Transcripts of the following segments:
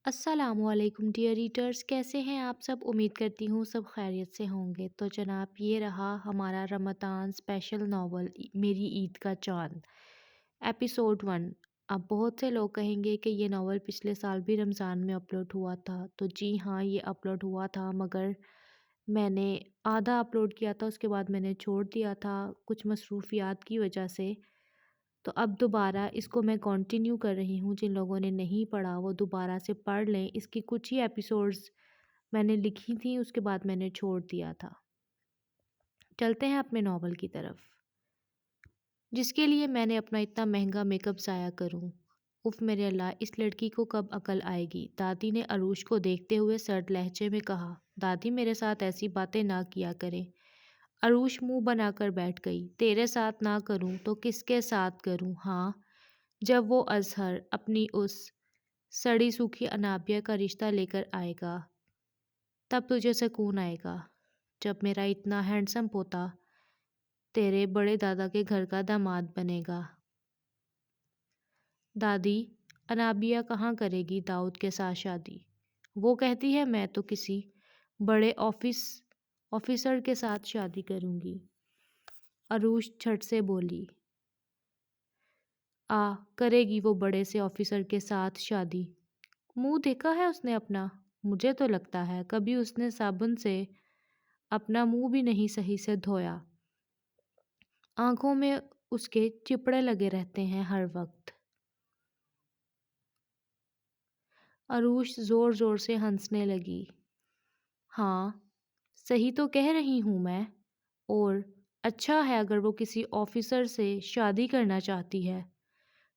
अस्सलामुअलैकुम dear readers, कैसे हैं आप सब। उम्मीद करती हूँ सब खैरियत से होंगे। तो जनाब, ये रहा हमारा रमज़ान स्पेशल नावल मेरी ईद का चाँद, एपिसोड 1। अब बहुत से लोग कहेंगे कि ये नावल पिछले साल भी रमज़ान में अपलोड हुआ था। तो जी हाँ, ये अपलोड हुआ था, मगर मैंने आधा अपलोड किया था, उसके बाद मैंने छोड़ दिया था कुछ मसरूफियात की वजह से। तो अब दोबारा इसको मैं कंटिन्यू कर रही हूँ। जिन लोगों ने नहीं पढ़ा वो दोबारा से पढ़ लें। इसकी कुछ ही एपिसोड्स मैंने लिखी थी, उसके बाद मैंने छोड़ दिया था। चलते हैं अपने नावल की तरफ, जिसके लिए मैंने अपना इतना महंगा मेकअप ज़ाया करूँ। उफ़ मेरे अल्लाह, इस लड़की को कब अकल आएगी। दादी ने अरूश को देखते हुए सर्द लहजे में कहा। दादी, मेरे साथ ऐसी बातें ना किया करें। अरूश मुंह बनाकर बैठ गई। तेरे साथ ना करूं तो किसके साथ करूं। हाँ, जब वो अजहर अपनी उस सड़ी सूखी अनाबिया का रिश्ता लेकर आएगा, तब तुझे सुकून आएगा। जब मेरा इतना हैंडसम पोता तेरे बड़े दादा के घर का दामाद बनेगा। दादी, अनाबिया कहाँ करेगी दाऊद के साथ शादी। वो कहती है मैं तो किसी बड़े ऑफिसर के साथ शादी करूँगी। अरूश झट से बोली। करेगी वो बड़े से ऑफिसर के साथ शादी। मुंह देखा है उसने अपना। मुझे तो लगता है कभी उसने साबुन से अपना मुंह भी नहीं सही से धोया। आंखों में उसके चिपड़े लगे रहते हैं हर वक्त। अरूश जोर जोर से हंसने लगी। हाँ, सही तो कह रही हूँ मैं। और अच्छा है अगर वो किसी ऑफिसर से शादी करना चाहती है।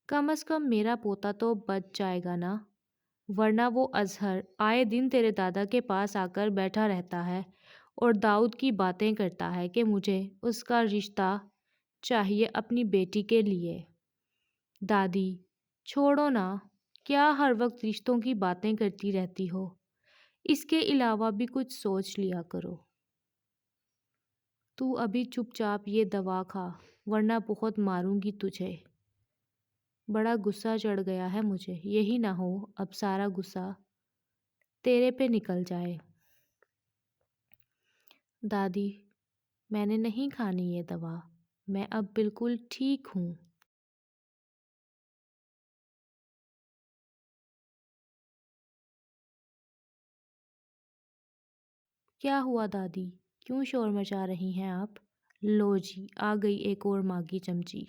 कम से कम मेरा पोता तो बच जाएगा ना, वरना वो अजहर आए दिन तेरे दादा के पास आकर बैठा रहता है और दाऊद की बातें करता है कि मुझे उसका रिश्ता चाहिए अपनी बेटी के लिए। दादी, छोड़ो ना, क्या हर वक्त रिश्तों की बातें करती रहती हो। इसके अलावा भी कुछ सोच लिया करो। तू अभी चुपचाप ये दवा खा, वरना बहुत मारूंगी तुझे। बड़ा गुस्सा चढ़ गया है मुझे। यही ना हो अब सारा गुस्सा तेरे पे निकल जाए। दादी, मैंने नहीं खानी ये दवा। मैं अब बिल्कुल ठीक हूँ। क्या हुआ दादी, क्यों शोर मचा रही हैं आप। लो जी, आ गई एक और मागी चमची।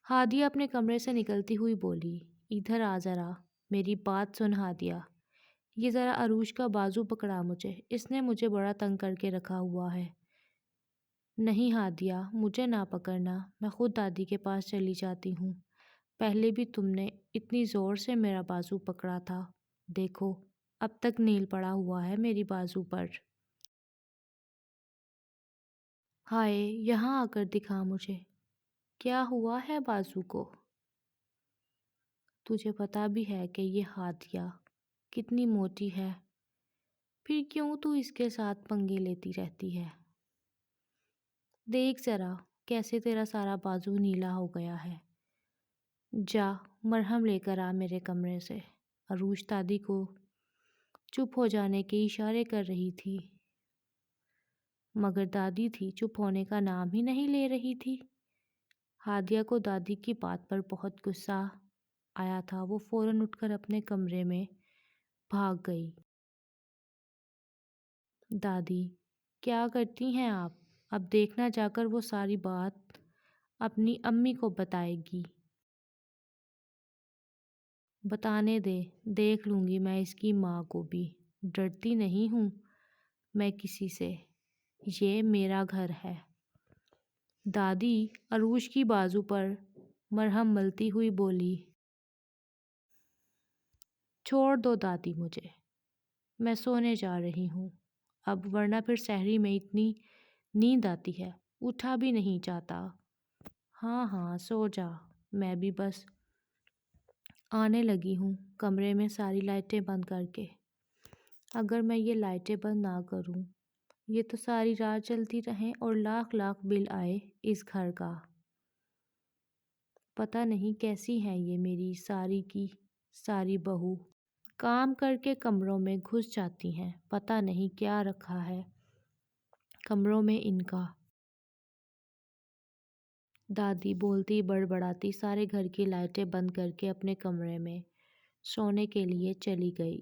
हादिया अपने कमरे से निकलती हुई बोली। इधर आ ज़रा, मेरी बात सुन हादिया। ये ज़रा अरूश का बाजू पकड़ा मुझे, इसने मुझे बड़ा तंग करके रखा हुआ है। नहीं हादिया, मुझे ना पकड़ना, मैं खुद दादी के पास चली जाती हूँ। पहले भी तुमने इतनी ज़ोर से मेरा बाजू पकड़ा था, देखो अब तक नील पड़ा हुआ है मेरी बाजू पर। हाय, यहाँ आकर दिखा मुझे, क्या हुआ है बाजू को। तुझे पता भी है कि ये हादिया कितनी मोटी है, फिर क्यों तू इसके साथ पंगे लेती रहती है। देख ज़रा कैसे तेरा सारा बाजू नीला हो गया है। जा, मरहम लेकर आ मेरे कमरे से। अरूश दादी को चुप हो जाने के इशारे कर रही थी, मगर दादी थी चुप होने का नाम ही नहीं ले रही थी। हादिया को दादी की बात पर बहुत गुस्सा आया था। वो फ़ौरन उठकर अपने कमरे में भाग गई। दादी, क्या करती हैं आप। अब देखना जाकर वो सारी बात अपनी अम्मी को बताएगी। बताने दे, देख लूँगी मैं इसकी माँ को भी। डरती नहीं हूँ मैं किसी से, ये मेरा घर है। दादी अरूश की बाजू पर मरहम मलती हुई बोली। छोड़ दो दादी मुझे, मैं सोने जा रही हूँ अब, वरना फिर सहरी में इतनी नींद आती है, उठा भी नहीं जाता। हाँ हाँ, सो जा, मैं भी बस आने लगी हूँ कमरे में सारी लाइटें बंद करके। अगर मैं ये लाइटें बंद ना करूँ, ये तो सारी रात चलती रहें और लाख लाख बिल आए इस घर का। पता नहीं कैसी हैं ये मेरी सारी की सारी बहू। काम करके कमरों में घुस जाती हैं, पता नहीं क्या रखा है कमरों में इनका। दादी बोलती बड़बड़ाती सारे घर की लाइटें बंद करके अपने कमरे में सोने के लिए चली गई।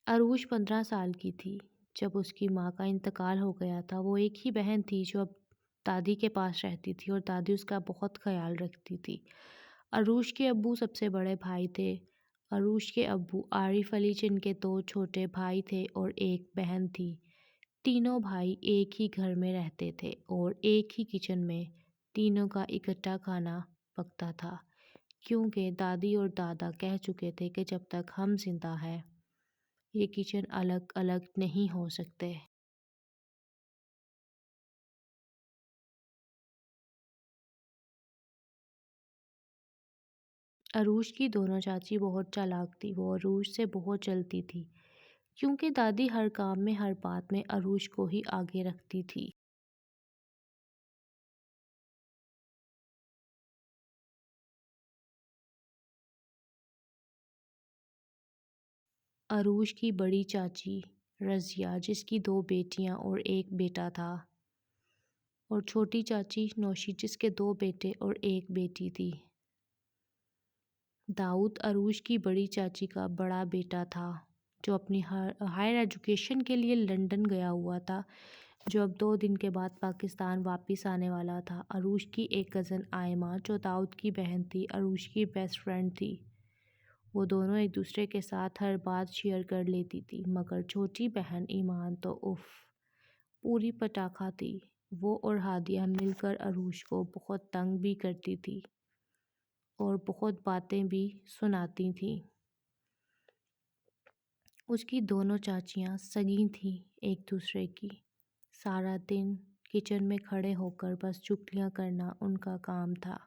अरूश 15 साल की थी जब उसकी माँ का इंतकाल हो गया था। वो एक ही बहन थी जो अब दादी के पास रहती थी और दादी उसका बहुत ख्याल रखती थी। अरूश के अब्बू सबसे बड़े भाई थे। अरूश के अब्बू आरिफ अली जिनके 2 छोटे भाई थे और एक बहन थी। तीनों भाई एक ही घर में रहते थे और एक ही किचन में तीनों का इकट्ठा खाना पकता था, क्योंकि दादी और दादा कह चुके थे कि जब तक हम जिंदा हैं ये किचन अलग अलग नहीं हो सकते। अरूश की दोनों चाची बहुत चालाक थी। वो अरूश से बहुत जलती थी, क्योंकि दादी हर काम में हर बात में अरूश को ही आगे रखती थी। अरूश की बड़ी चाची रज़िया, जिसकी 2 बेटियां और एक बेटा था, और छोटी चाची नौशी, जिसके 2 बेटे और एक बेटी थी। दाऊद अरूश की बड़ी चाची का बड़ा बेटा था, जो अपनी हायर एजुकेशन के लिए लंदन गया हुआ था, जो अब 2 दिन के बाद पाकिस्तान वापस आने वाला था। अरूश की एक कज़न आयमा, जो दाऊद की बहन थी, अरूश की बेस्ट फ्रेंड थी। वो दोनों एक दूसरे के साथ हर बात शेयर कर लेती थी, मगर छोटी बहन ईमान तो उफ, पूरी पटाखा थी। वो और हादिया मिलकर अरूश को बहुत तंग भी करती थी और बहुत बातें भी सुनाती थीं। उसकी दोनों चाचियाँ सगी थीं एक दूसरे की। सारा दिन किचन में खड़े होकर बस चुगलियाँ करना उनका काम था।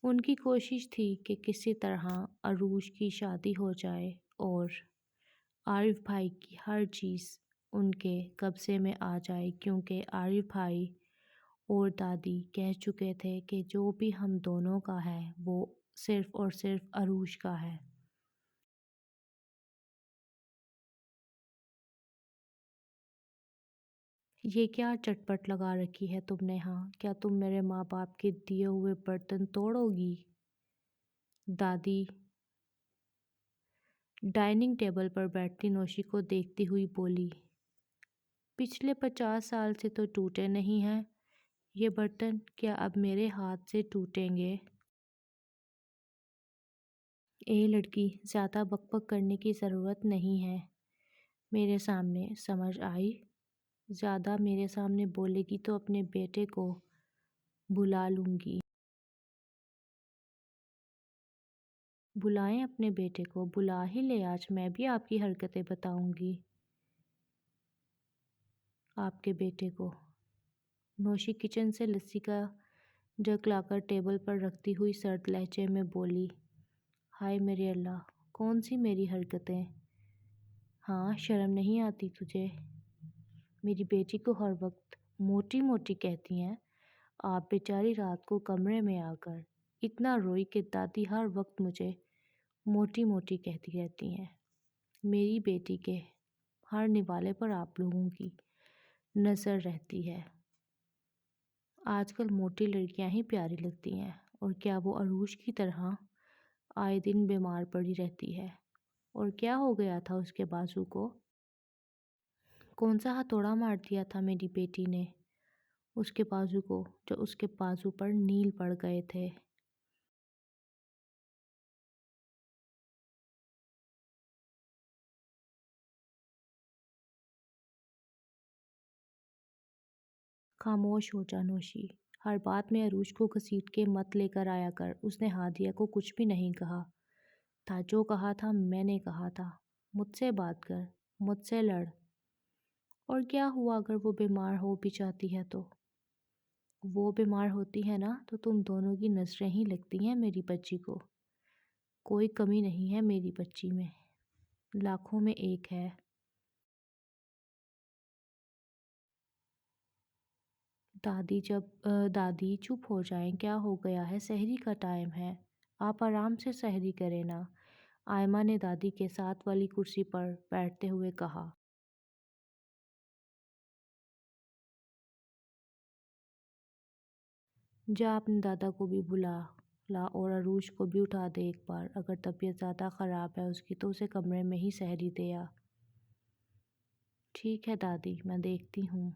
उनकी कोशिश थी कि किसी तरह अरूज की शादी हो जाए और आरिफ भाई की हर चीज़ उनके कब्ज़े में आ जाए, क्योंकि आरिफ भाई और दादी कह चुके थे कि जो भी हम दोनों का है वो सिर्फ़ और सिर्फ़ अरूज का है। ये क्या चटपट लगा रखी है तुमने? हाँ, क्या तुम मेरे माँ बाप के दिए हुए बर्तन तोड़ोगी? दादी डाइनिंग टेबल पर बैठी नौशी को देखती हुई बोली। पिछले 50 साल से तो टूटे नहीं हैं ये बर्तन, क्या अब मेरे हाथ से टूटेंगे? ए लड़की, ज़्यादा बकबक करने की ज़रूरत नहीं है मेरे सामने, समझ आई? ज़्यादा मेरे सामने बोलेगी तो अपने बेटे को बुला लूँगी। बुलाएं अपने बेटे को, बुला ही ले, आज मैं भी आपकी हरकतें बताऊंगी आपके बेटे को। नौशी किचन से लस्सी का जग लाकर टेबल पर रखती हुई सर्द लहजे में बोली। हाय मेरे अल्लाह, कौन सी मेरी हरकतें? हाँ, शर्म नहीं आती तुझे? मेरी बेटी को हर वक्त मोटी मोटी कहती हैं। आप बेचारी रात को कमरे में आकर इतना रोई कि दादी हर वक्त मुझे मोटी मोटी कहती रहती हैं। मेरी बेटी के हर निवाले पर आप लोगों की नज़र रहती है। आजकल मोटी लड़कियां ही प्यारी लगती हैं, और क्या वो अरूज की तरह आए दिन बीमार पड़ी रहती है? और क्या हो गया था उसके बाजू को? कौन सा हथौड़ा मार दिया था मेरी बेटी ने उसके बाजू को, जो उसके बाजू पर नील पड़ गए थे? खामोश हो जा नौशी, हर बात में अरूज को घसीट के मत लेकर आया कर। उसने हादिया को कुछ भी नहीं कहा था, जो कहा था मैंने कहा था। मुझसे बात कर, मुझसे लड़। और क्या हुआ अगर वो बीमार हो भी जाती है तो? वो बीमार होती है ना तो तुम दोनों की नज़रें ही लगती हैं मेरी बच्ची को। कोई कमी नहीं है मेरी बच्ची में, लाखों में एक है। दादी चुप हो जाएं, क्या हो गया है, सहरी का टाइम है, आप आराम से सहरी करें ना। आयमा ने दादी के साथ वाली कुर्सी पर बैठते हुए कहा। जा अपने दादा को भी बुला ला और अरूज को भी उठा दे एक बार, अगर तबीयत ज़्यादा ख़राब है उसकी तो उसे कमरे में ही सहरी दे आ। ठीक है दादी, मैं देखती हूँ।